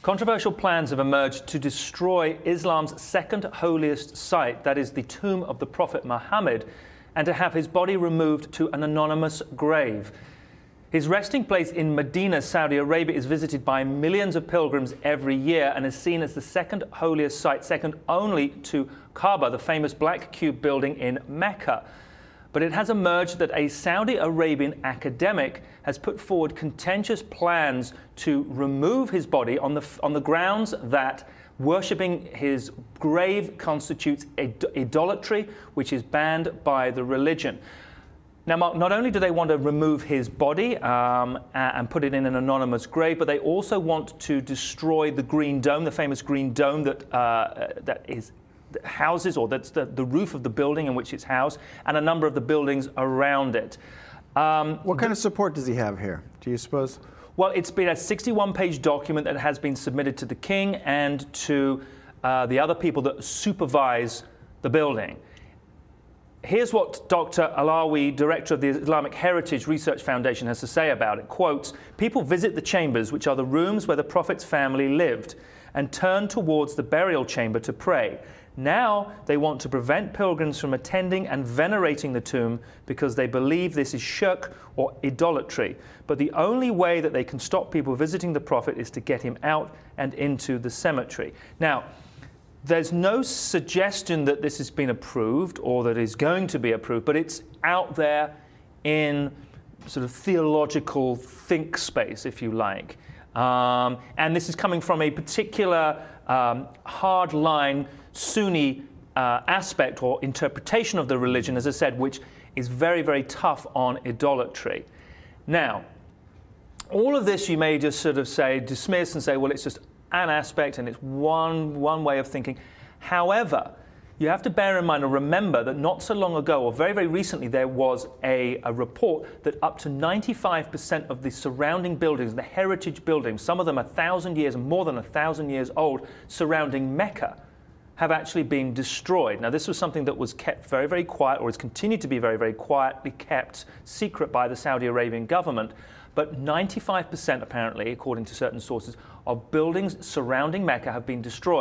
Controversial plans have emerged to destroy Islam's second holiest site, that is the tomb of the Prophet Muhammad, and to have his body removed to an anonymous grave. His resting place in Medina, Saudi Arabia, is visited by millions of pilgrims every year and is seen as the second holiest site, second only to Kaaba, the famous black cube building in Mecca. But it has emerged that a Saudi Arabian academic has put forward contentious plans to remove his body on the grounds that worshipping his grave constitutes idolatry, which is banned by the religion. Now, Mark, not only do they want to remove his body and put it in an anonymous grave, but they also want to destroy the Green Dome, the famous Green Dome that houses, or that's the roof of the building in which it's housed, and a number of the buildings around it. What kind of support does he have here, do you suppose? Well, it's been a 61-page document that has been submitted to the king and to the other people that supervise the building. Here's what Dr. Alawi, director of the Islamic Heritage Research Foundation, has to say about it. Quotes, "People visit the chambers, which are the rooms where the Prophet's family lived, and turn towards the burial chamber to pray. Now they want to prevent pilgrims from attending and venerating the tomb because they believe this is shirk or idolatry. But the only way that they can stop people visiting the Prophet is to get him out and into the cemetery." Now, there's no suggestion that this has been approved or that is going to be approved, but it's out there in sort of theological think space, if you like. And this is coming from a particular hardline Sunni aspect or interpretation of the religion, as I said, which is very, very tough on idolatry. Now, all of this you may just sort of say, dismiss and say, well, it's just an aspect and it's one way of thinking. However, you have to bear in mind and remember that not so long ago, or very, very recently, there was a report that up to 95% of the surrounding buildings, the heritage buildings, some of them 1,000 years and more than 1,000 years old, surrounding Mecca, have actually been destroyed. Now, this was something that was kept very, very quiet, or has continued to be very, very quietly kept secret by the Saudi Arabian government. But 95% apparently, according to certain sources, of buildings surrounding Mecca have been destroyed.